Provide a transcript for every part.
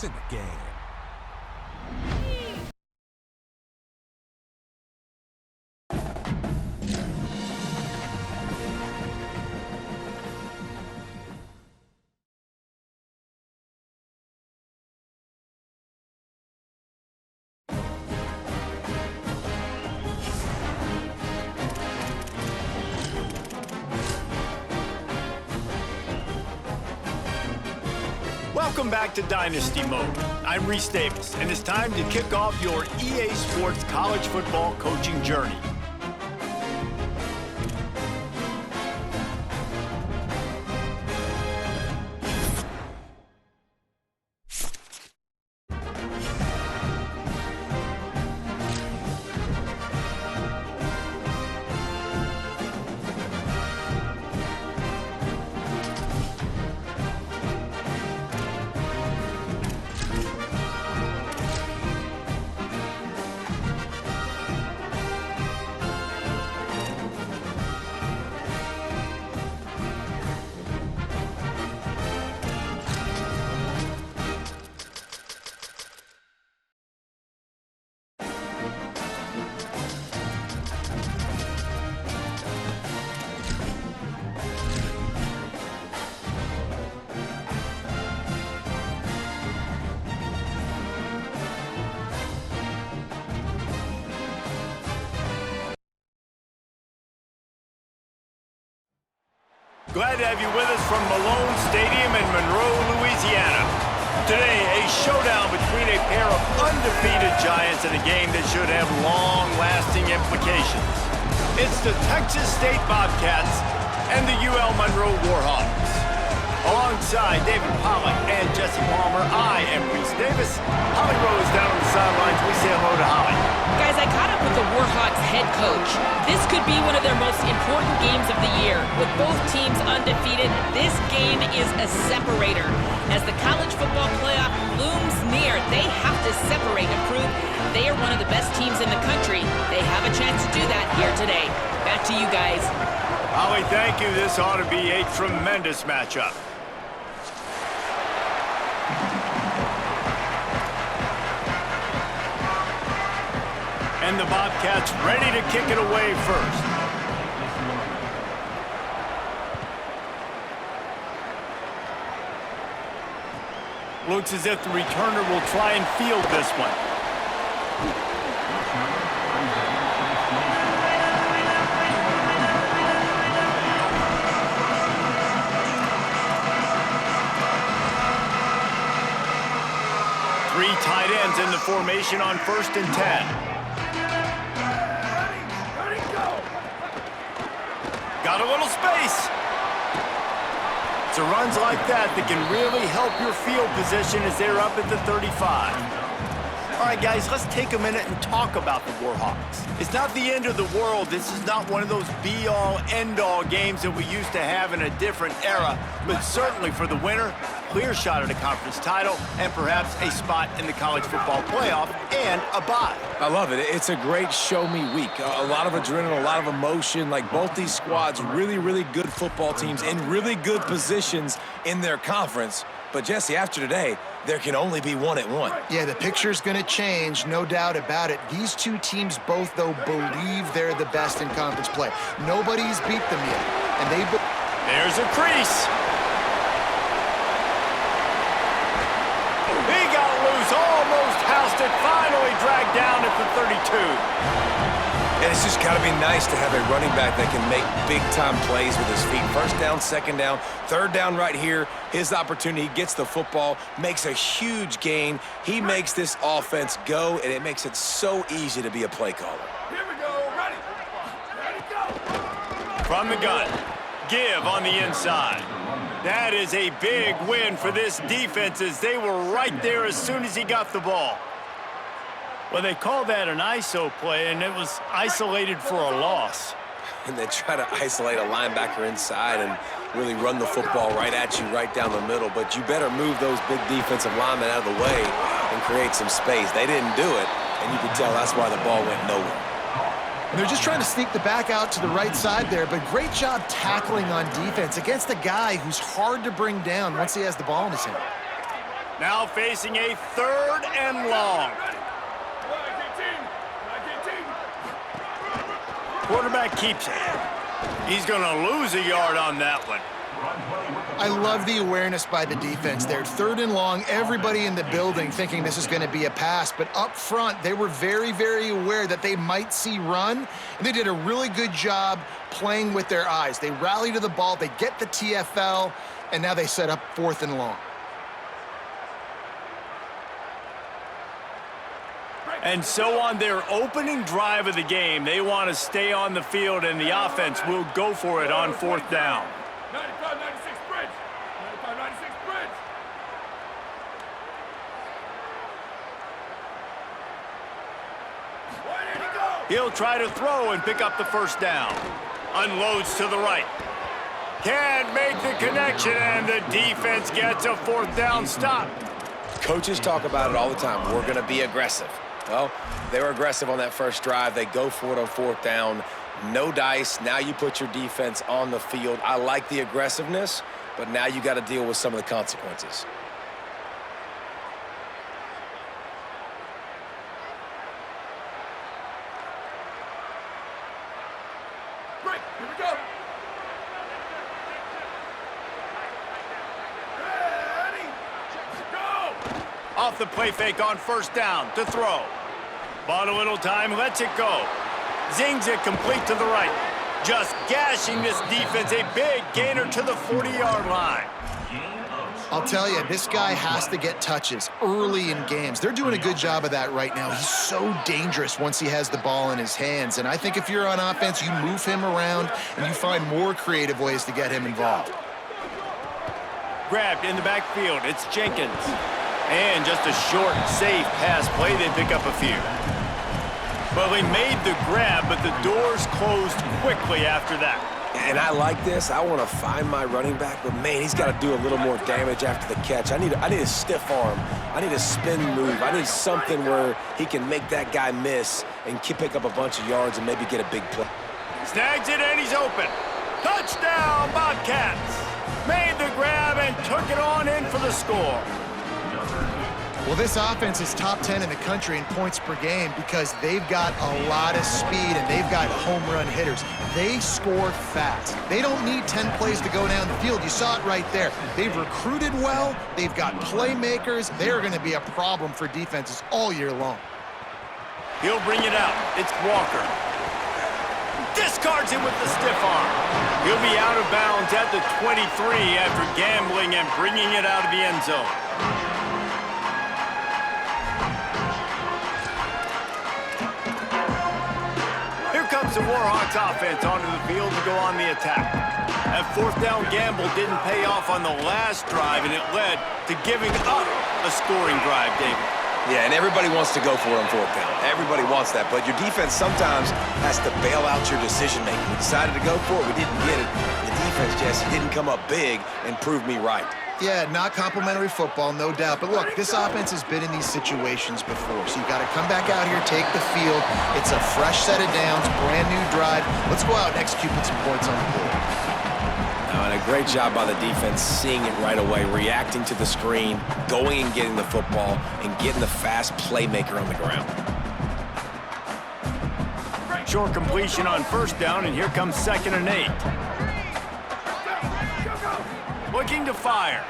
in the game. Welcome back to Dynasty Mode. I'm Reese Davis, and it's time to kick off your EA Sports college football coaching journey. Glad to have you with us from Malone Stadium in Monroe, Louisiana. Today, a showdown between a pair of undefeated giants in a game that should have long-lasting implications. It's the Texas State Bobcats and the UL Monroe Warhawks. Alongside David Pollack and Jesse Palmer, I am Reese Davis. Holly Rose down on the sidelines. We say hello to Holly. Guys, I caught up with the Warhawks head coach. This could be one of their most important games of the year. With both teams undefeated, this game is a separator. As the college football playoff looms near, they have to separate and prove they are one of the best teams in the country. They have a chance to do that here today. Back to you guys. Holly, thank you. This ought to be a tremendous matchup. And the Bobcats ready to kick it away first. Looks as if the returner will try and field this one. Three tight ends in the formation on 1st and 10. Got a little space. It's runs like that can really help your field position as they're up at the 35. All right, guys, let's take a minute and talk about the Warhawks. It's not the end of the world. This is not one of those be-all, end-all games that we used to have in a different era, but certainly for the winner, clear shot at a conference title and perhaps a spot in the college football playoff and a bye. I love it. It's a great show-me week. A lot of adrenaline, a lot of emotion. Like both these squads, really, really good football teams in really good positions in their conference. But, Jesse, after today, there can only be one at one. Yeah, the picture's going to change, no doubt about it. These two teams both, though, believe they're the best in conference play. Nobody's beat them yet. And There's a crease. He got loose, almost housed it, finally dragged down at the 32. And it's just got to be nice to have a running back that can make big-time plays with his feet. 1st down, 2nd down, 3rd down right here. His opportunity, he gets the football, makes a huge gain. He makes this offense go, and it makes it so easy to be a play caller. Here we go, ready, go. From the gun, give on the inside. That is a big win for this defense as they were right there as soon as he got the ball. Well, they call that an ISO play, and it was isolated for a loss. And they try to isolate a linebacker inside and really run the football right at you, right down the middle. But you better move those big defensive linemen out of the way and create some space. They didn't do it, and you can tell that's why the ball went nowhere. And they're just trying to sneak the back out to the right side there, but great job tackling on defense against a guy who's hard to bring down once he has the ball in his hand. Now facing a 3rd and long. Quarterback keeps it. He's going to lose a yard on that one. I love the awareness by the defense there. 3rd and long, everybody in the building thinking this is going to be a pass, but up front, they were very, very aware that they might see run, and they did a really good job playing with their eyes. They rally to the ball, they get the TFL, and now they set up 4th and long. And so on their opening drive of the game, they want to stay on the field, and the offense will go for it on 4th down. 95, 96 bridge. 95, 96 bridge. Where did he go? He'll try to throw and pick up the 1st down. Unloads to the right. Can't make the connection, and the defense gets a 4th down stop. Coaches talk about it all the time. We're going to be aggressive. Well, they were aggressive on that first drive. They go for it on 4th down. No dice. Now you put your defense on the field. I like the aggressiveness, but now you got to deal with some of the consequences. Break. Here we go. Ready. Go. Off the play fake on 1st down to throw. Bought a little time, lets it go. Zings it complete to the right. Just gashing this defense, a big gainer to the 40-yard line. I'll tell you, this guy has to get touches early in games. They're doing a good job of that right now. He's so dangerous once he has the ball in his hands. And I think if you're on offense, you move him around and you find more creative ways to get him involved. Grabbed in the backfield, it's Jenkins. And just a short, safe pass play, they pick up a few. Well, he made the grab, but the doors closed quickly after that. And I like this. I want to find my running back, but man, he's got to do a little more damage after the catch. I need a stiff arm. I need a spin move. I need something where he can make that guy miss and pick up a bunch of yards and maybe get a big play. Snags it and he's open. Touchdown, Bobcats! Made the grab and took it on in for the score. Well, this offense is top 10 in the country in points per game because they've got a lot of speed and they've got home run hitters. They score fast. They don't need 10 plays to go down the field. You saw it right there. They've recruited well. They've got playmakers. They're going to be a problem for defenses all year long. He'll bring it out. It's Walker. Discards it with the stiff arm. He'll be out of bounds at the 23 after gambling and bringing it out of the end zone. Comes the Warhawks offense onto the field to go on the attack. That 4th down gamble didn't pay off on the last drive, and it led to giving up a scoring drive, David. Yeah, and everybody wants to go for it on 4th down. Everybody wants that, but your defense sometimes has to bail out your decision-making. We decided to go for it. We didn't get it. The defense, Jesse, didn't come up big and prove me right. Yeah, not complimentary football, no doubt. But look, this offense has been in these situations before. So you got to come back out here, take the field. It's a fresh set of downs, brand new drive. Let's go out and execute with some points on the board. And a great job by the defense seeing it right away, reacting to the screen, going and getting the football, and getting the fast playmaker on the ground. Short completion on 1st down, and here comes 2nd and 8. Looking to fire.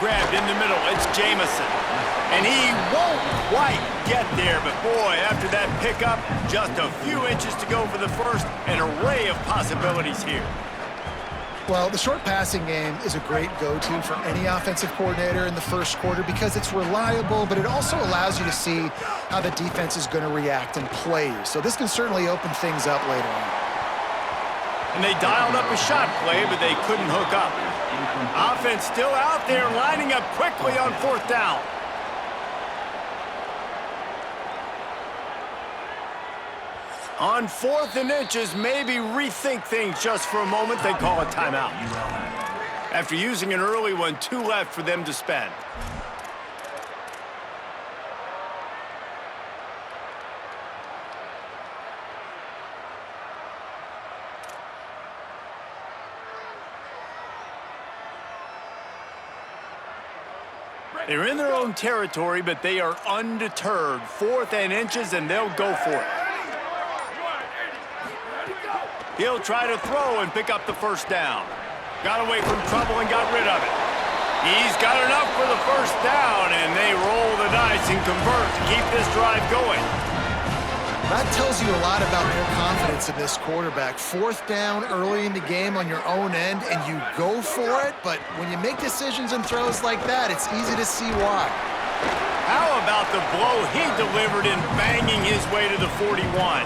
Grabbed in the middle, it's Jamison. And he won't quite get there, but boy, after that pickup, just a few inches to go for the first, an array of possibilities here. Well, the short passing game is a great go-to for any offensive coordinator in the first quarter because it's reliable, but it also allows you to see how the defense is going to react and play you. So this can certainly open things up later on. And they dialed up a shot play, but they couldn't hook up. Offense still out there, lining up quickly on 4th down. On 4th and inches, maybe rethink things just for a moment. They call a timeout. After using an early one, 2 left for them to spend. They're in their own territory, but they are undeterred. 4th and inches, and they'll go for it. He'll try to throw and pick up the first down. Got away from trouble and got rid of it. He's got enough for the first down, and they roll the dice and convert to keep this drive going. That tells you a lot about their confidence in this quarterback. 4th down early in the game on your own end, and you go for it, but when you make decisions and throws like that, it's easy to see why. How about the blow he delivered in banging his way to the 41?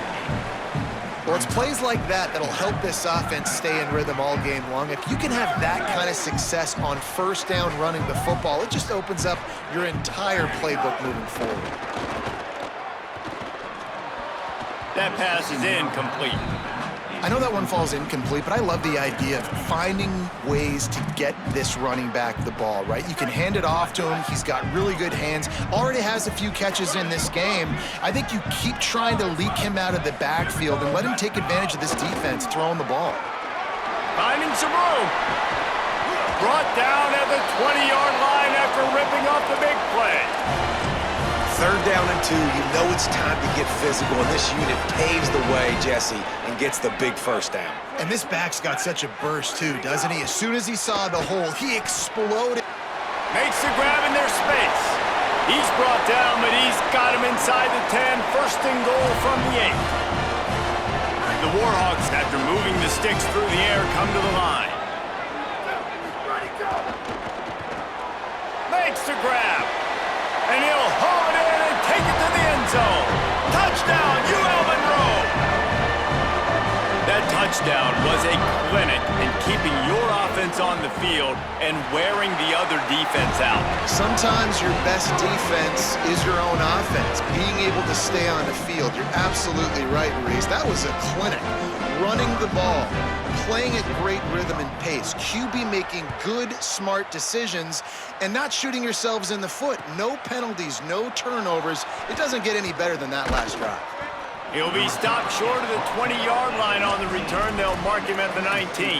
Well, it's plays like that that'll help this offense stay in rhythm all game long. If you can have that kind of success on 1st down running the football, it just opens up your entire playbook moving forward. That pass is incomplete. I know that one falls incomplete, but I love the idea of finding ways to get this running back the ball, right? You can hand it off to him. He's got really good hands. Already has a few catches in this game. I think you keep trying to leak him out of the backfield and let him take advantage of this defense throwing the ball. Finding some room. Brought down at the 20-yard line after ripping off the big play. 3rd down and 2, you know it's time to get physical, and this unit paves the way, Jesse, and gets the big first down. And this back's got such a burst, too, doesn't he? As soon as he saw the hole, he exploded. Makes the grab in their space. He's brought down, but he's got him inside the 10. 1st and goal from the 8. The Warhawks, after moving the sticks through the air, come to the line. Makes the grab. And he'll haul it in and take it to the end zone. Touchdown, ULM. That touchdown was a clinic in keeping your offense on the field and wearing the other defense out. Sometimes your best defense is your own offense, being able to stay on the field. You're absolutely right, Reese. That was a clinic. Running the ball, playing at great rhythm and pace, QB making good, smart decisions, and not shooting yourselves in the foot. No penalties, no turnovers. It doesn't get any better than that last drive. He'll be stopped short of the 20-yard line on the return. They'll mark him at the 19.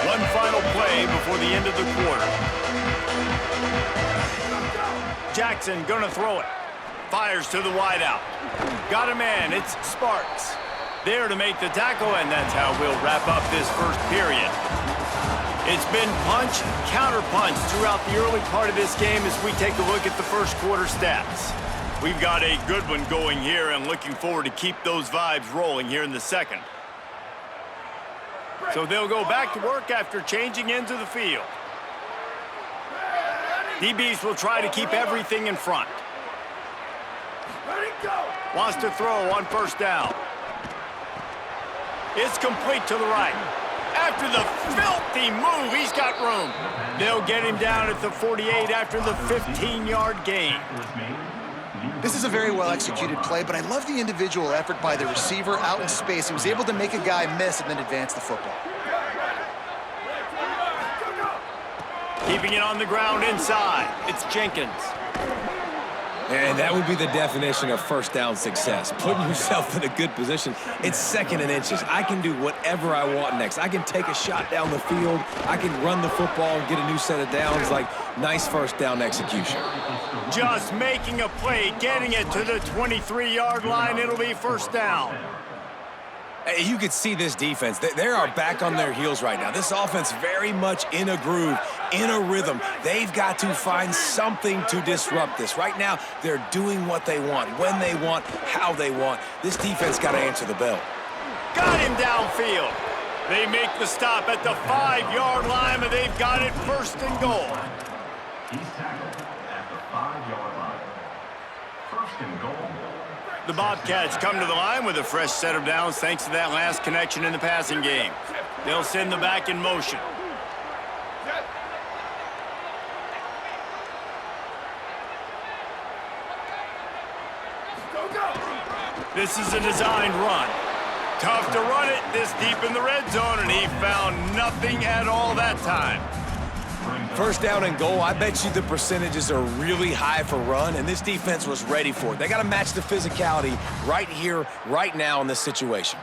One final play before the end of the quarter. Jackson gonna throw it. Fires to the wideout. Got a man. It's Sparks. There to make the tackle, and that's how we'll wrap up this first period. It's been punch, counter-punch throughout the early part of this game as we take a look at the first quarter stats. We've got a good one going here and looking forward to keep those vibes rolling here in the second. So they'll go back to work after changing into the field. DBs will try to keep everything in front. Wants to throw on 1st down. It's complete to the right. After the filthy move, he's got room. They'll get him down at the 48 after the 15-yard gain. This is a very well-executed play, but I love the individual effort by the receiver out in space. He was able to make a guy miss and then advance the football. Keeping it on the ground inside. It's Jenkins. And that would be the definition of 1st down success. Putting yourself in a good position. It's 2nd and inches. I can do whatever I want next. I can take a shot down the field. I can run the football and get a new set of downs. Like, nice 1st down execution. Just making a play, getting it to the 23-yard line. It'll be 1st down. You could see this defense. They are back on their heels right now. This offense very much in a groove, in a rhythm. They've got to find something to disrupt this. Right now, they're doing what they want, when they want, how they want. This defense got to answer the bell. Got him downfield. They make the stop at the 5-yard line, but they've got it 1st and goal. He's tackled at the 5-yard line. 1st and goal. The Bobcats come to the line with a fresh set of downs thanks to that last connection in the passing game. They'll send the back in motion. This is a designed run. Tough to run it this deep in the red zone, and he found nothing at all that time. First down and goal, I bet you the percentages are really high for run, and this defense was ready for it. They got to match the physicality right here, right now in this situation.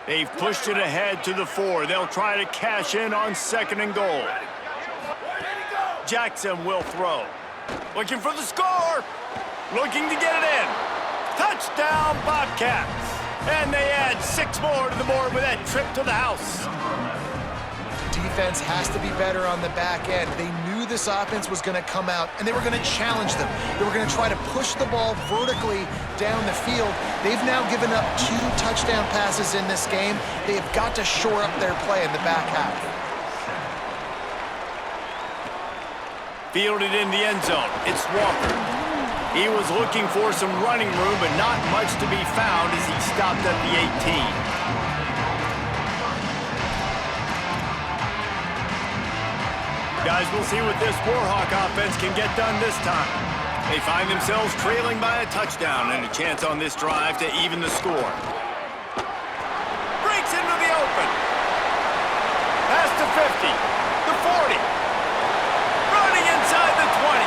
They've pushed it ahead to the 4. They'll try to cash in on 2nd and goal. Jackson will throw. Looking for the score. Looking to get it in. Touchdown, Bobcats. And they add 6 more to the board with that trip to the house. Defense has to be better on the back end. They knew this offense was going to come out, and they were going to challenge them. They were going to try to push the ball vertically down the field. They've now given up 2 touchdown passes in this game. They have got to shore up their play in the back half. Fielded in the end zone. It's Walker. He was looking for some running room, but not much to be found as he stopped at the 18. Guys, we'll see what this Warhawk offense can get done this time. They find themselves trailing by a touchdown and a chance on this drive to even the score. Breaks into the open. Pass to 50, the 40. Running inside the 20.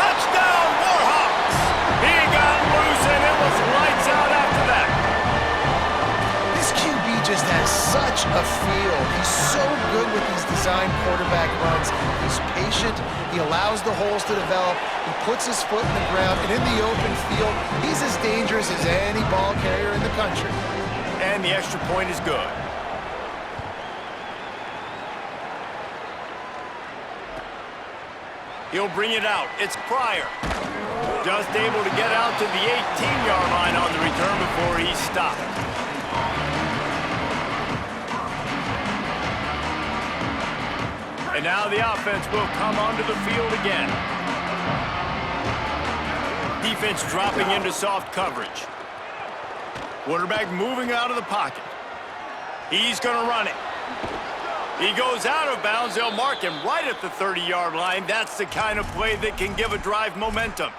Touchdown, Warhawks! He got loose and it was lights out after that. This QB just has such a feel. He's so good with these design quarterback runs. He's patient. He allows the holes to develop. He puts his foot in the ground, and in the open field, he's as dangerous as any ball carrier in the country. And the extra point is good. He'll bring it out. It's Pryor. Just able to get out to the 18-yard line on the return before he's stopped. And now the offense will come onto the field again. Defense dropping into soft coverage. Quarterback moving out of the pocket. He's going to run it. He goes out of bounds. They'll mark him right at the 30-yard line. That's the kind of play that can give a drive momentum.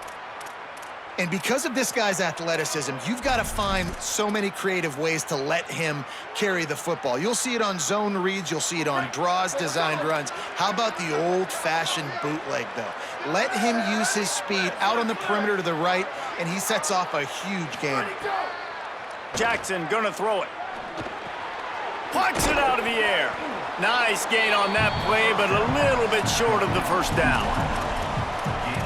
And because of this guy's athleticism, you've got to find so many creative ways to let him carry the football. You'll see it on zone reads. You'll see it on draws, designed runs. How about the old-fashioned bootleg, though? Let him use his speed out on the perimeter to the right, and he sets off a huge game. Jackson gonna throw it. Plucks it out of the air. Nice gain on that play, but a little bit short of the first down.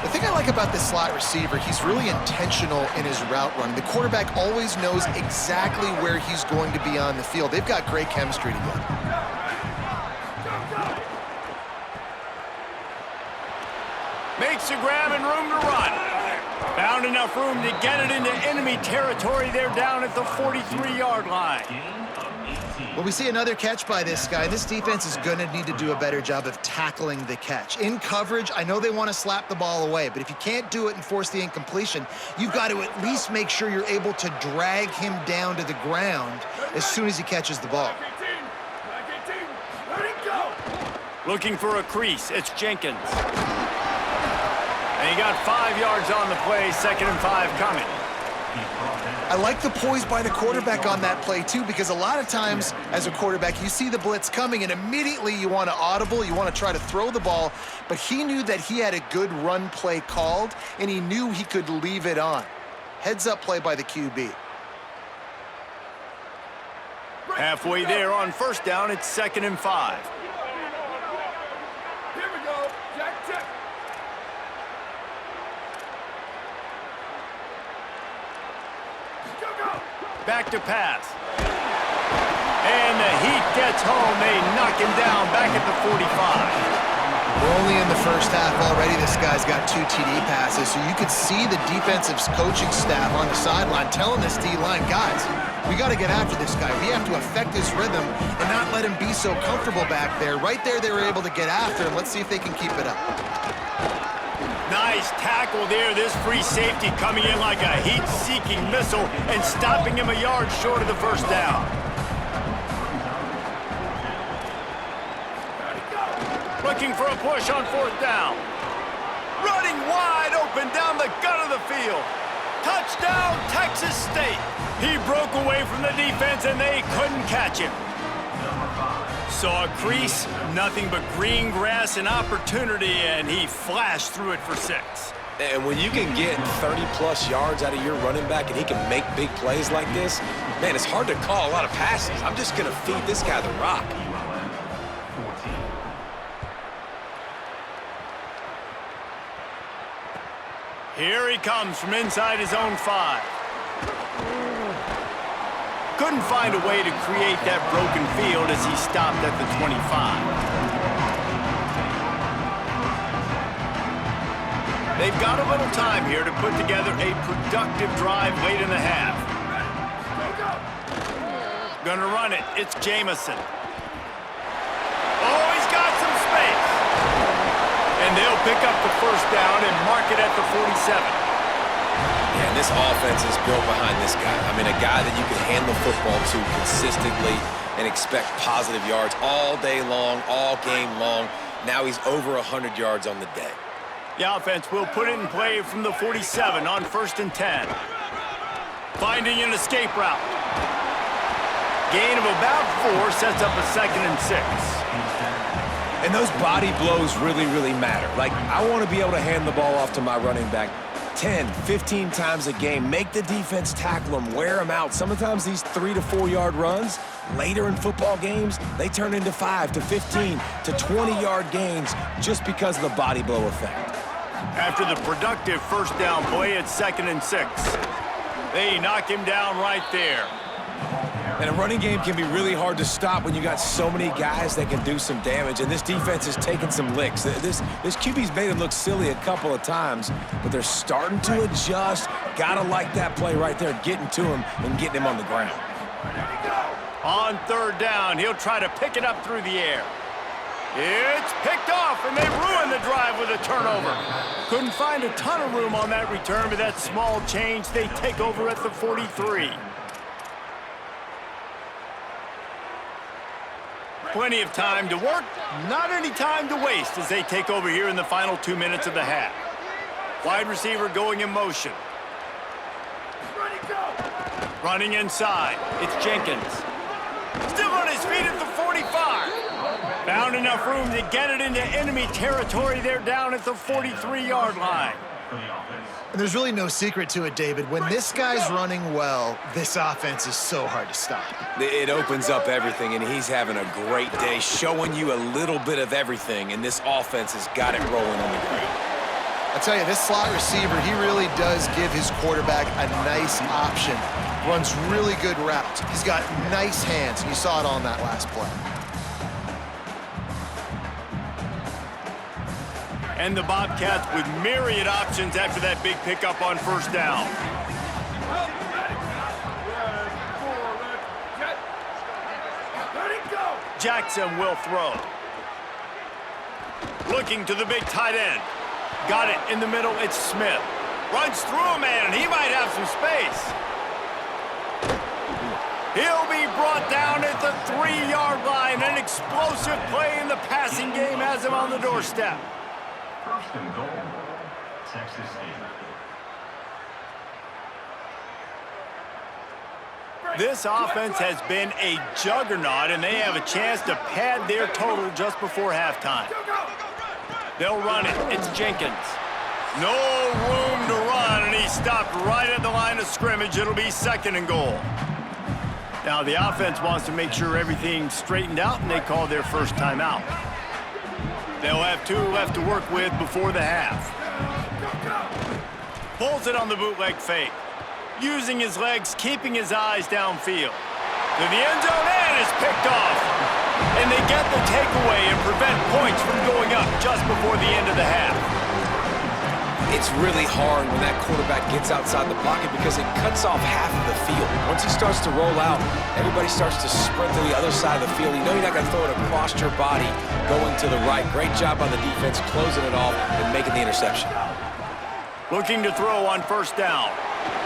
The thing I like about this slot receiver, he's really intentional in his route running. The quarterback always knows exactly where he's going to be on the field. They've got great chemistry together. Makes a grab and room to run. Found enough room to get it into enemy territory. They're down at the 43-yard line. Well, we see another catch by this guy. This defense is going to need to do a better job of tackling the catch. In coverage, I know they want to slap the ball away, but if you can't do it and force the incompletion, you've got to at least make sure you're able to drag him down to the ground as soon as he catches the ball. Looking for a crease. It's Jenkins. And he got 5 yards on the play, 2nd and 5 coming. I like the poise by the quarterback on that play, too, because a lot of times as a quarterback, you see the blitz coming, and immediately you want to audible, you want to try to throw the ball, but he knew that he had a good run play called, and he knew he could leave it on. Heads-up play by the QB. Halfway there on first down, it's 2nd and 5. Here we go. Check. Back to pass. And the heat gets home. They knock him down back at the 45. We're only in the first half already. This guy's got 2 TD passes, so you could see the defensive coaching staff on the sideline telling this D-line, guys, we got to get after this guy. We have to affect his rhythm and not let him be so comfortable back there. Right there, they were able to get after him. Let's see if they can keep it up. Nice tackle there. This free safety coming in like a heat-seeking missile and stopping him a yard short of the first down. Looking for a push on 4th down. Running wide open down the gut of the field. Touchdown, Texas State. He broke away from the defense and they couldn't catch him. Saw a crease, nothing but green grass and opportunity, and he flashed through it for 6. And when you can get 30-plus yards out of your running back and he can make big plays like this, man, it's hard to call a lot of passes. I'm just going to feed this guy the rock. ULM 14. Here he comes from inside his own 5. Couldn't find a way to create that broken field as he stopped at the 25. They've got a little time here to put together a productive drive late in the half. Gonna run it. It's Jamison. Oh, he's got some space. And they'll pick up the first down and mark it at the 47. Yeah, and this offense is built behind this guy. I mean, a guy that you can hand the football to consistently and expect positive yards all day long, all game long. Now he's over 100 yards on the day. The offense will put it in play from the 47 on 1st and 10. Finding an escape route. Gain of about 4 sets up a 2nd and 6. And those body blows really, really matter. Like, I want to be able to hand the ball off to my running back 10, 15 times a game. Make the defense tackle him, wear him out. Sometimes these 3 to 4 yard runs, later in football games, they turn into 5 to 15 to 20-yard gains just because of the body blow effect. After the productive first down play, it's 2nd and 6. They knock him down right there. And a running game can be really hard to stop when you got so many guys that can do some damage, and this defense is taking some licks. This QB's made him look silly a couple of times, but they're starting to adjust. Gotta like that play right there, getting to him and getting him on the ground. On 3rd down, he'll try to pick it up through the air. It's picked off, and they ruin the drive with a turnover. Couldn't find a ton of room on that return, but that small change, they take over at the 43. Plenty of time to work, not any time to waste as they take over here in the final 2 minutes of the half. Wide receiver going in motion. Running inside, it's Jenkins. Still on his feet at the 45. Found enough room to get it into enemy territory. They're down at the 43-yard line. And there's really no secret to it, David. When this guy's running well, this offense is so hard to stop. It opens up everything, and he's having a great day, showing you a little bit of everything, and this offense has got it rolling on the ground. I tell you, this slot receiver, he really does give his quarterback a nice option. Runs really good routes. He's got nice hands, and you saw it on that last play. And the Bobcats with myriad options after that big pickup on 1st down. Jackson will throw. Looking to the big tight end. Got it in the middle, it's Smith. Runs through a man, and he might have some space. He'll be brought down at the 3-yard line. An explosive play in the passing game has him on the doorstep. 1st and goal, Texas A&M. This offense has been a juggernaut, and they have a chance to pad their total just before halftime. They'll run it. It's Jenkins. No room to run, and he stopped right at the line of scrimmage. It'll be 2nd and goal. Now, the offense wants to make sure everything's straightened out, and they call their first timeout. They'll have 2 left to work with before the half. Pulls it on the bootleg fake. Using his legs, keeping his eyes downfield. To the end zone, and it's picked off. And they get the takeaway and prevent points from going up just before the end of the half. It's really hard when that quarterback gets outside the pocket because it cuts off half of the field. Once he starts to roll out, everybody starts to sprint to the other side of the field. You know you're not going to throw it across your body going to the right. Great job by the defense closing it off and making the interception. Looking to throw on 1st down.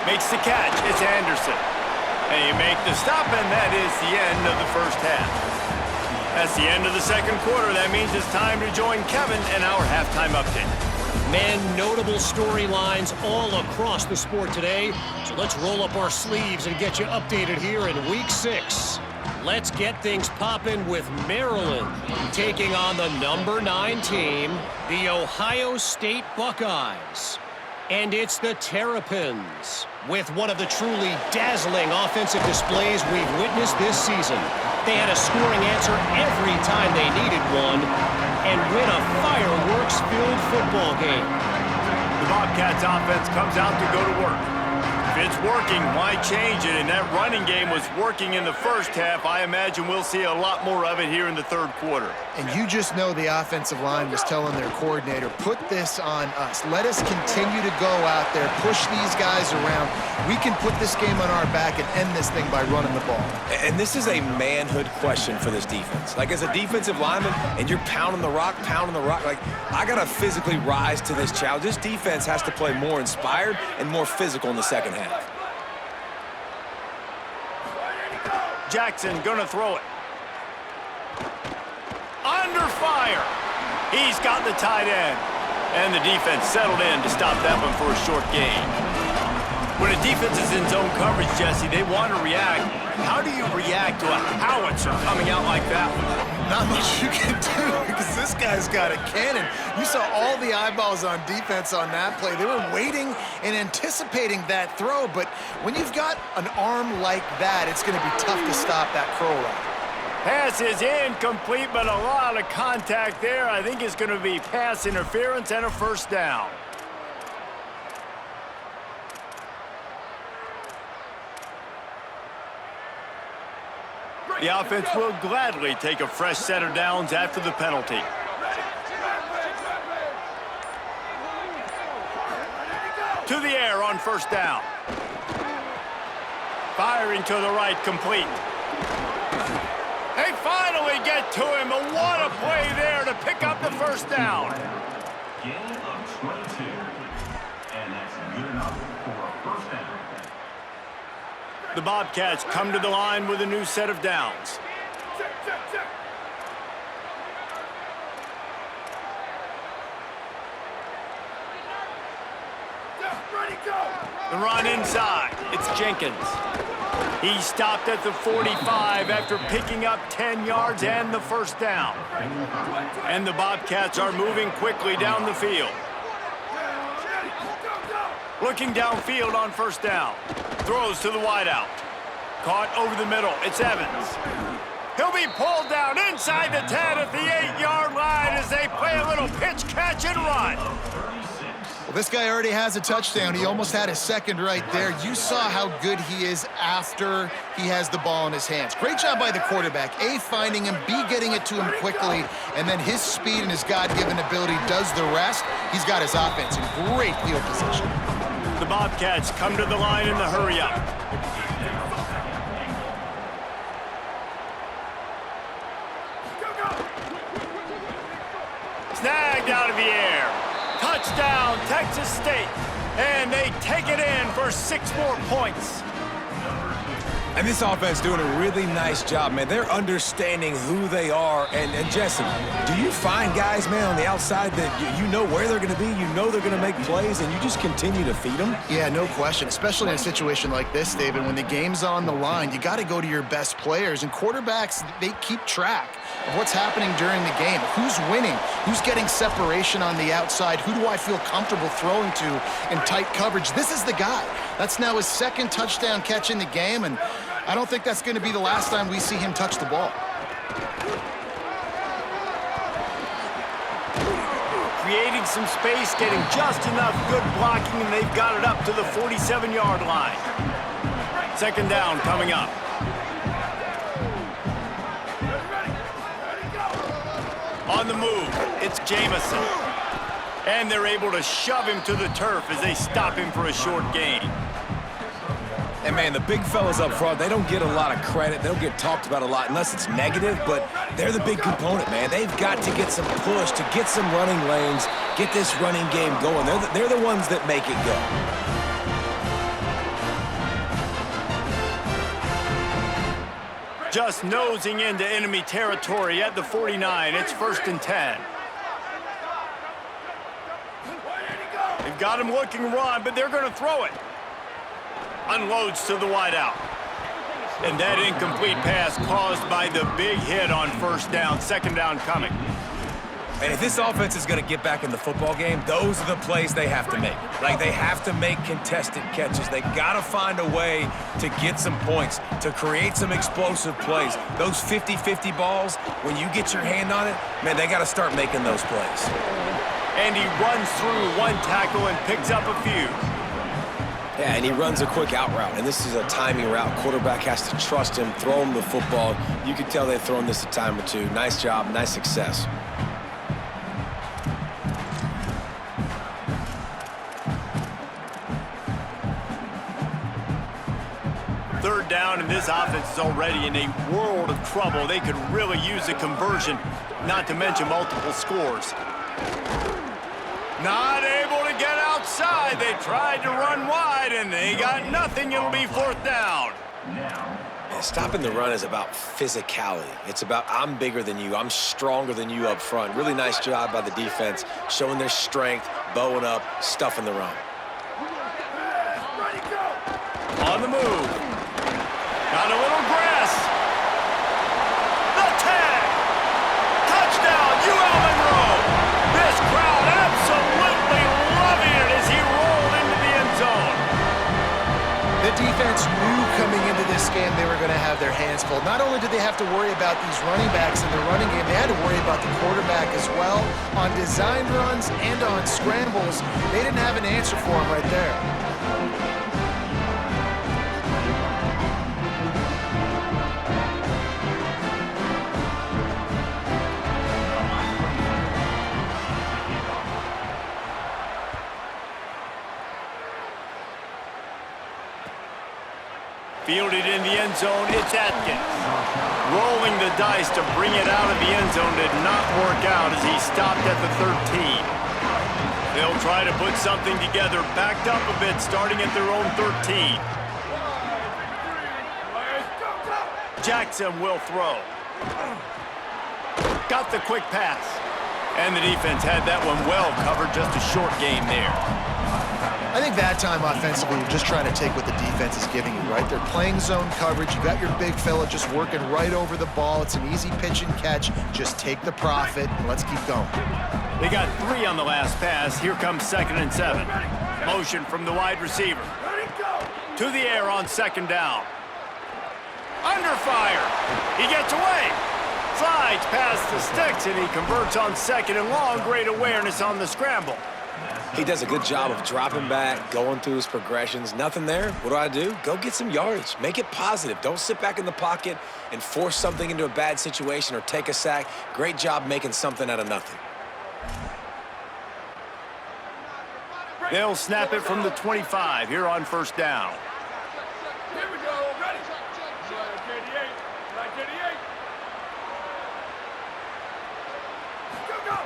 Makes the catch. It's Anderson. They make the stop, and that is the end of the 1st half. That's the end of the 2nd quarter. That means it's time to join Kevin in our halftime update. Man, notable storylines all across the sport today. So let's roll up our sleeves and get you updated here in Week 6. Let's get things popping with Maryland taking on the number 9 team, the Ohio State Buckeyes. And it's the Terrapins with one of the truly dazzling offensive displays we've witnessed this season. They had a scoring answer every time they needed one and win a fireworks-filled football game. The Bobcats offense comes out to go to work. If it's working, why change it? And that running game was working in the first half. I imagine we'll see a lot more of it here in the third quarter. And you just know the offensive line was telling their coordinator, put this on us. Let us continue to go out there, push these guys around. We can put this game on our back and end this thing by running the ball. And this is a manhood question for this defense. Like, as a defensive lineman, and you're pounding the rock, like, I got to physically rise to this challenge. This defense has to play more inspired and more physical in the second half. Jackson gonna throw it. Under fire. He's got the tight end. And the defense settled in to stop that one for a short gain. When a defense is in zone coverage, Jesse, they want to react. How do you react to a howitzer coming out like that? Not much you can do because this guy's got a cannon. You saw all the eyeballs on defense on that play. They were waiting and anticipating that throw, but when you've got an arm like that, it's going to be tough to stop that crow route. Pass is incomplete, but a lot of contact there. I think it's going to be pass interference and a first down. The offense will gladly take a fresh set of downs after the penalty. To the air on first down. Firing to the right, complete. They finally get to him, but what a play there to pick up the first down. Gain of 22. And that's good enough for a first down. The Bobcats come to the line with a new set of downs. The run inside. It's Jenkins. He stopped at the 45 after picking up 10 yards and the first down. And the Bobcats are moving quickly down the field. Looking downfield on first down. Throws to the wideout. Caught over the middle. It's Evans. He'll be pulled down inside the 10 at the 8-yard line as they play a little pitch, catch, and run. Well, this guy already has a touchdown. He almost had his second right there. You saw how good he is after he has the ball in his hands. Great job by the quarterback. A, finding him, B, getting it to him quickly, and then his speed and his God-given ability does the rest. He's got his offense in great field position. The Bobcats come to the line in the hurry-up. Snagged out of the air. Touchdown, Texas State. And they take it in for 6 more points. And this offense doing a really nice job, man. They're understanding who they are. And Jesse, do you find guys, man, on the outside that you know where they're going to be, you know they're going to make plays, and you just continue to feed them? Yeah, no question, especially in a situation like this, David. When the game's on the line, you got to go to your best players. And quarterbacks, they keep track of what's happening during the game. Who's winning? Who's getting separation on the outside? Who do I feel comfortable throwing to in tight coverage? This is the guy. That's now his second touchdown catch in the game, and I don't think that's going to be the last time we see him touch the ball. Creating some space, getting just enough good blocking, and they've got it up to the 47-yard line. Second down coming up. On the move, it's Jamison. And they're able to shove him to the turf as they stop him for a short gain. And, man, the big fellas up front, they don't get a lot of credit. They don't get talked about a lot unless it's negative, but they're the big component, man. They've got to get some push, to get some running lanes, get this running game going. They're the ones that make it go. Just nosing into enemy territory at the 49. It's 1st and 10. They've got him looking run, but they're going to throw it. Unloads to the wideout. And that incomplete pass caused by the big hit on first down, second down coming. And if this offense is going to get back in the football game, those are the plays they have to make. Like, they have to make contested catches. They got to find a way to get some points, to create some explosive plays. Those 50-50 balls, when you get your hand on it, man, they got to start making those plays. And he runs through one tackle and picks up a few. Yeah, and he runs a quick out route, and this is a timing route. Quarterback has to trust him, throw him the football. You can tell they've thrown this a time or two. Nice job, nice success. Third down, and this offense is already in a world of trouble. They could really use a conversion, not to mention multiple scores. Not able to get outside. They tried to run wide, and they got nothing. It'll be fourth down. Yeah, stopping the run is about physicality. It's about I'm bigger than you. I'm stronger than you up front. Really nice job by the defense, showing their strength, bowing up, stuffing the run. On the move. Got a little grass. The tag. Touchdown, ULM. This crowd absolutely loving it as he rolled into the end zone. The defense knew coming into this game they were going to have their hands full. Not only did they have to worry about these running backs in the running game, they had to worry about the quarterback as well. On designed runs and on scrambles, they didn't have an answer for him right there. Fielded in the end zone, it's Atkins. Rolling the dice to bring it out of the end zone did not work out as he stopped at the 13. They'll try to put something together, backed up a bit, starting at their own 13. Jackson will throw. Got the quick pass. And the defense had that one well covered, just a short game there. I think that time offensively, you're just trying to take what the defense is giving you, right? They're playing zone coverage. You got your big fella just working right over the ball. It's an easy pitch and catch. Just take the profit and let's keep going. They got 3 on the last pass. Here comes 2nd and 7. Motion from the wide receiver. To the air on 2nd down. Under fire. He gets away. Slides past the sticks, and he converts on 2nd and long. Great awareness on the scramble. He does a good job of dropping back, going through his progressions. Nothing there. What do? Go get some yardage. Make it positive. Don't sit back in the pocket and force something into a bad situation or take a sack. Great job making something out of nothing. They'll snap it from the 25 here on 1st down. Here we go. Ready. Like 88. Like 88. Go, go.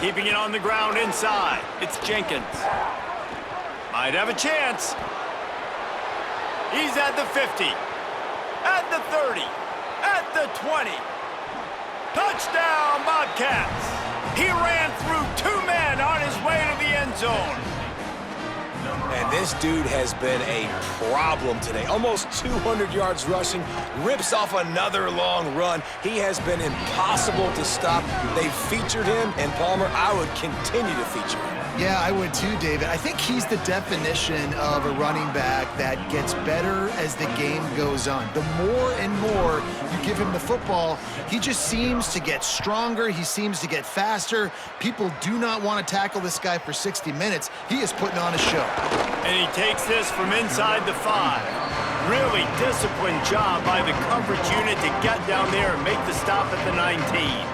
Keeping it on the ground inside. It's Jenkins. Might have a chance. He's at the 50. At the 30. At the 20. Touchdown, Bobcats. He ran through 2 men on his way to the end zone. And this dude has been a problem today. Almost 200 yards rushing, rips off another long run. He has been impossible to stop. They've featured him, and Palmer, I would continue to feature him. Yeah, I would too, David. I think he's the definition of a running back that gets better as the game goes on. The more and more you give him the football, he just seems to get stronger. He seems to get faster. People do not want to tackle this guy for 60 minutes. He is putting on a show. And he takes this from inside the 5. Really disciplined job by the coverage unit to get down there and make the stop at the 19.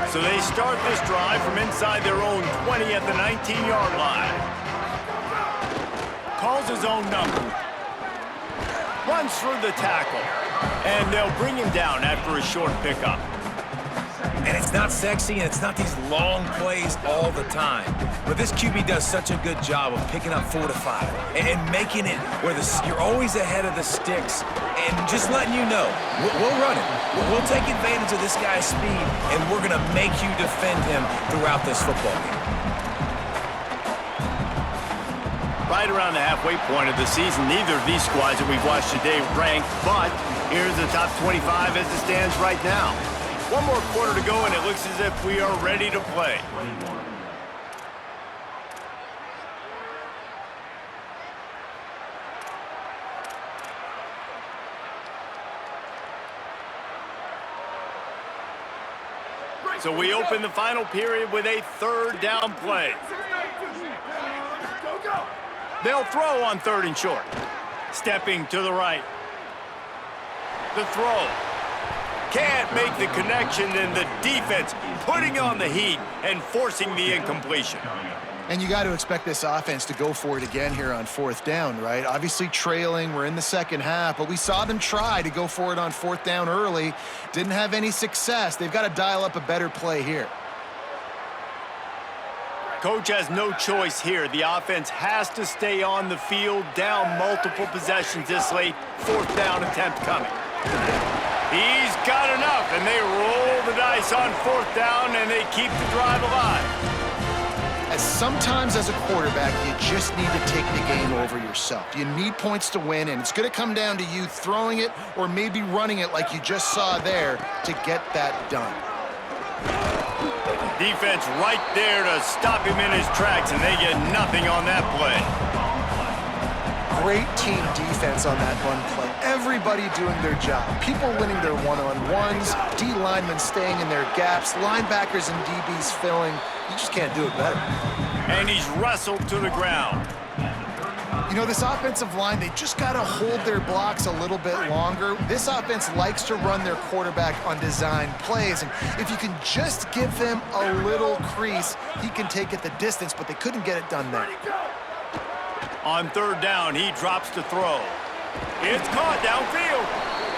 So they start this drive from inside their own 20 at the 19-yard line. Calls his own number. Runs through the tackle. And they'll bring him down after a short pickup. And it's not sexy, and it's not these long plays all the time. But this QB does such a good job of picking up 4 to 5 and making it where you're always ahead of the sticks and just letting you know, we'll run it. We'll take advantage of this guy's speed, and we're going to make you defend him throughout this football game. Right around the halfway point of the season, neither of these squads that we've watched today ranked, but here's the top 25 as it stands right now. One more quarter to go, and it looks as if we are ready to play. So we open the final period with a third down play. They'll throw on 3rd and short. Stepping to the right. The throw. Can't make the connection, and the defense putting on the heat and forcing the incompletion. And you got to expect this offense to go for it again here on 4th down, right? Obviously trailing, we're in the second half, but we saw them try to go for it on 4th down early. Didn't have any success. They've got to dial up a better play here. Coach has no choice here. The offense has to stay on the field, down multiple possessions this late. 4th down attempt coming. He's got enough, and they roll the dice on 4th down, and they keep the drive alive. Sometimes as a quarterback, you just need to take the game over yourself. You need points to win, and it's going to come down to you throwing it or maybe running it like you just saw there to get that done. Defense right there to stop him in his tracks, and they get nothing on that play. Great team defense on that run play. Everybody doing their job. People winning their one-on-ones, D linemen staying in their gaps, linebackers and DBs filling. You just can't do it better. And he's wrestled to the ground. You know, this offensive line, they just got to hold their blocks a little bit longer. This offense likes to run their quarterback on design plays, and if you can just give them a little crease, he can take it the distance, but they couldn't get it done there. On 3rd down, he drops to throw. It's caught downfield.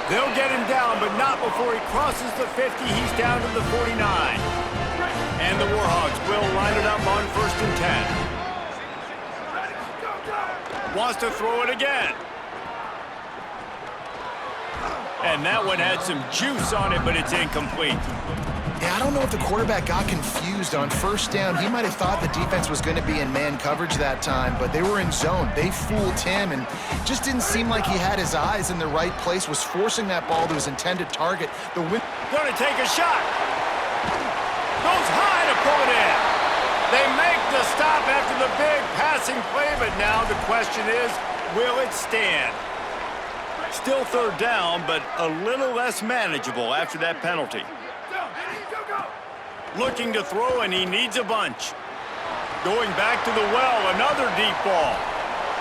They'll get him down, but not before he crosses the 50. He's down to the 49. And the Warhawks will line it up on 1st and 10. Wants to throw it again. And that one had some juice on it, but it's incomplete. Yeah, I don't know if the quarterback got confused on 1st down. He might have thought the defense was going to be in man coverage that time, but they were in zone. They fooled him and just didn't seem like he had his eyes in the right place, was forcing that ball to his intended target. The win. Going to take a shot. Goes high to pull it in. They make the stop after the big passing play, but now the question is, will it stand? Still 3rd down, but a little less manageable after that penalty. Looking to throw, and he needs a bunch. Going back to the well, another deep ball.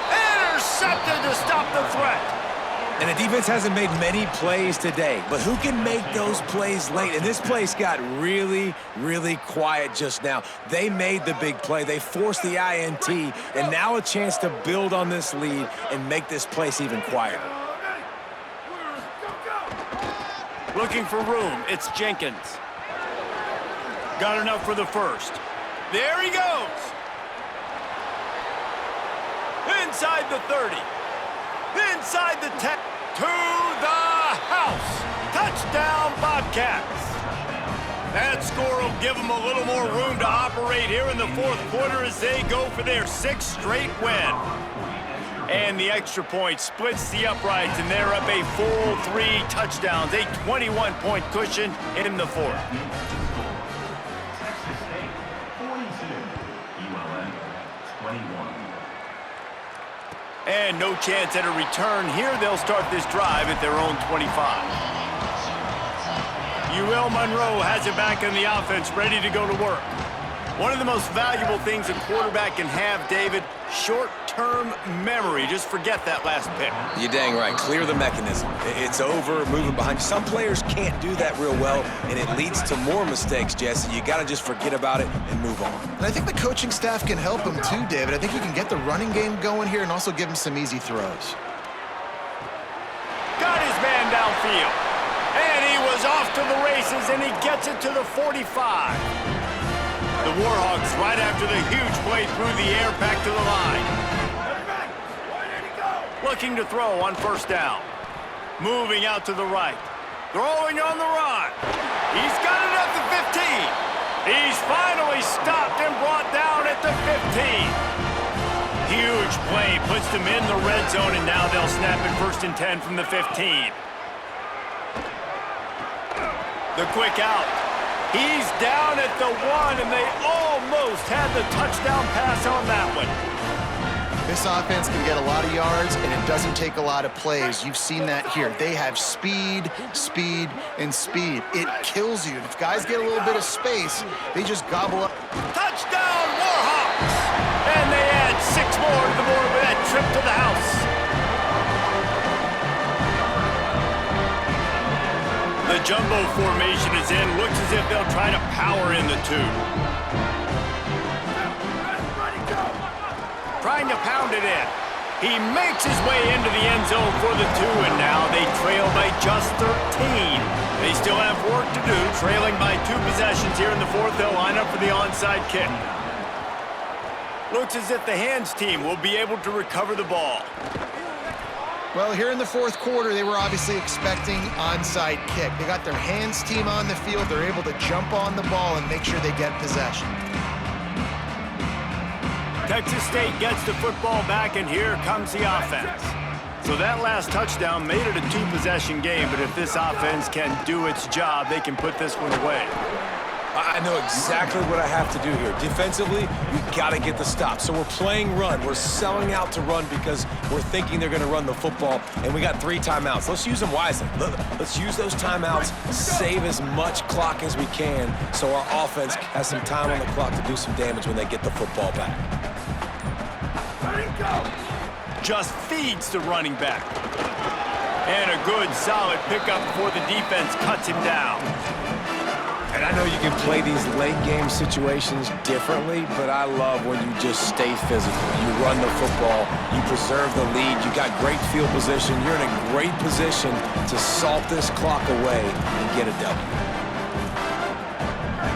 Intercepted to stop the threat. And the defense hasn't made many plays today, but who can make those plays late? And this place got really, really quiet just now. They made the big play. They forced the INT, and now a chance to build on this lead and make this place even quieter. Looking for room. It's Jenkins. Got enough for the 1st. There he goes. Inside the 30. Inside the 10. To the house. Touchdown, Bobcats. That score will give them a little more room to operate here in the 4th quarter as they go for their 6th straight win. And the extra point splits the uprights, and they're up a full 3 touchdowns, a 21-point cushion in the 4th. Texas State 42, ULM 21. And no chance at a return here. They'll start this drive at their own 25. UL Monroe has it back in the offense, ready to go to work. One of the most valuable things a quarterback can have, David, short-term memory. Just forget that last pick. You're dang right. Clear the mechanism. It's over, moving behind you. Some players can't do that real well, and it leads to more mistakes, Jesse. You got to just forget about it and move on. And I think the coaching staff can help him too, David. I think he can get the running game going here and also give him some easy throws. Got his man downfield. And he was off to the races, and he gets it to the 45. The Warhawks right after the huge play through the air back to the line. Looking to throw on 1st down. Moving out to the right. Throwing on the run. He's got it at the 15. He's finally stopped and brought down at the 15. Huge play, puts them in the red zone, and now they'll snap it 1st and 10 from the 15. The quick out. He's down at the 1, and they almost had the touchdown pass on that one. This offense can get a lot of yards, and it doesn't take a lot of plays. You've seen that here. They have speed, speed, and speed. It kills you. If guys get a little bit of space, they just gobble up. Touchdown, Warhawks! And they add 6 more to the board with that trip to the house. The jumbo formation is in. Looks as if they'll try to power in the 2. Trying to pound it in. He makes his way into the end zone for the 2, and now they trail by just 13. They still have work to do, trailing by 2 possessions here in the 4th. They'll line up for the onside kick. Looks as if the hands team will be able to recover the ball. Well, here in the 4th quarter, they were obviously expecting onside kick. They got their hands team on the field. They're able to jump on the ball and make sure they get possession. Texas State gets the football back, and here comes the offense. So that last touchdown made it a 2-possession game, but if this offense can do its job, they can put this one away. I know exactly what I have to do here. Defensively, we've got to get the stop. So we're playing run. We're selling out to run because we're thinking they're going to run the football, and we got 3 timeouts. Let's use them wisely. Let's use those timeouts, save as much clock as we can so our offense has some time on the clock to do some damage when they get the football back. Just feeds the running back. And a good, solid pickup before the defense cuts him down. And I know you can play these late game situations differently, but I love when you just stay physical. You run the football, you preserve the lead, you got great field position, you're in a great position to salt this clock away and get a W.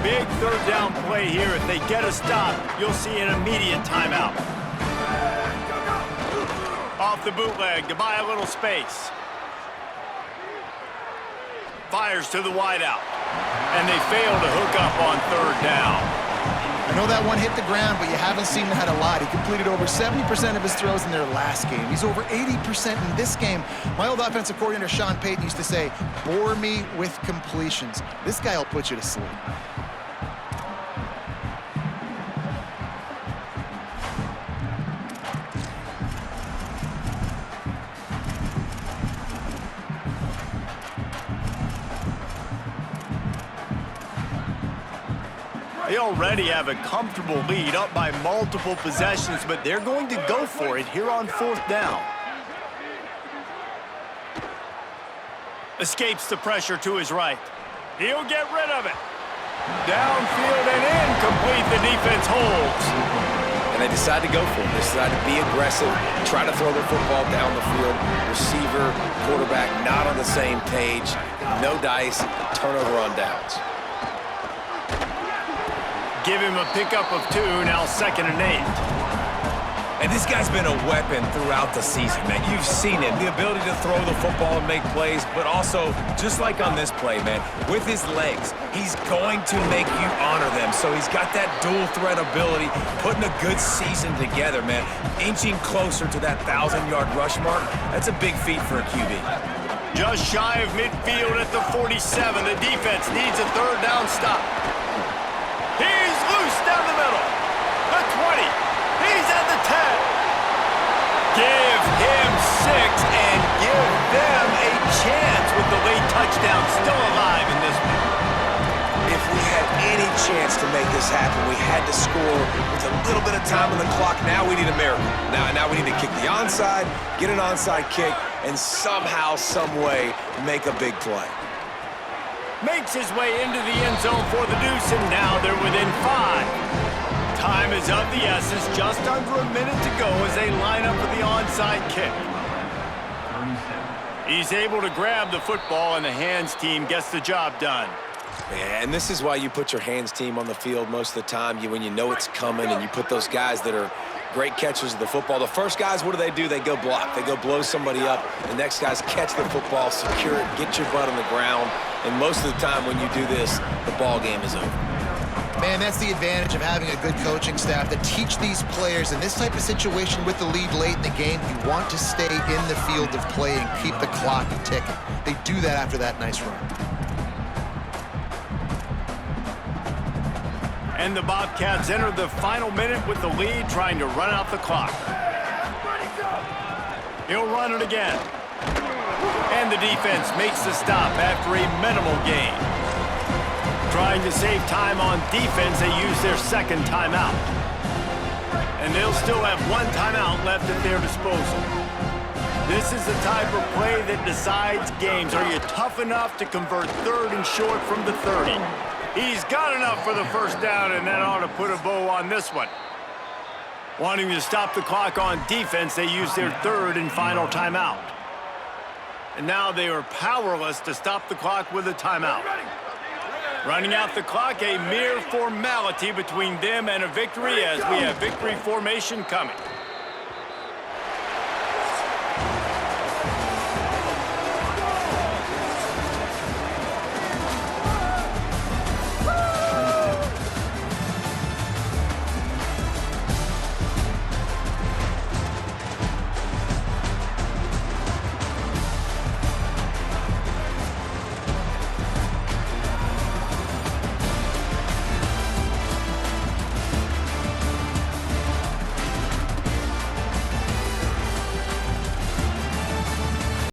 Big 3rd down play here. If they get a stop, you'll see an immediate timeout. Off the bootleg to buy a little space. Fires to the wideout. And they fail to hook up on 3rd down. I know that one hit the ground, but you haven't seen that a lot. He completed over 70% of his throws in their last game. He's over 80% in this game. My old offensive coordinator, Sean Payton, used to say, bore me with completions. This guy will put you to sleep. They already have a comfortable lead, up by multiple possessions, but they're going to go for it here on 4th down. Escapes the pressure to his right. He'll get rid of it. Downfield and incomplete. The defense holds. And they decide to go for it. They decide to be aggressive, try to throw the football down the field. Receiver, quarterback not on the same page. No dice, turnover on downs. Give him a pickup of 2, now 2nd and 8. And this guy's been a weapon throughout the season, man. You've seen it, the ability to throw the football and make plays, but also, just like on this play, man, with his legs, he's going to make you honor them. So he's got that dual threat ability, putting a good season together, man. Inching closer to that 1,000-yard rush mark, that's a big feat for a QB. Just shy of midfield at the 47. The defense needs a 3rd down stop. He's loose down the middle. The 20. He's at the 10. Give him 6 and give them a chance with the late touchdown still alive in this one. If we had any chance to make this happen, we had to score with a little bit of time on the clock. Now we need a miracle. Now we need to kick the onside, get an onside kick, and somehow, some way, make a big play. Makes his way into the end zone for the deuce, and now they're within 5. Time is of the essence, just under a minute to go as they line up for the onside kick. He's able to grab the football, and the hands team gets the job done. And this is why you put your hands team on the field most of the time, when you know it's coming, and you put those guys that are great catchers of the football. The first guys, what do? They go block. They go blow somebody up. The next guys catch the football, secure it, get your butt on the ground. And most of the time when you do this, the ball game is over. Man, that's the advantage of having a good coaching staff that teach these players in this type of situation with the lead late in the game. You want to stay in the field of play and keep the clock ticking. They do that after that nice run. And the Bobcats enter the final minute with the lead, trying to run out the clock. He'll run it again. And the defense makes the stop after a minimal gain. Trying to save time on defense, they use their second timeout. And they'll still have one timeout left at their disposal. This is the type of play that decides games. Are you tough enough to convert third and short from the 30? He's got enough for the first down, and that ought to put a bow on this one. Wanting to stop the clock on defense, they use their third and final timeout. And now they are powerless to stop the clock with a timeout. Running out the clock, a mere formality between them and a victory, as we have victory formation coming.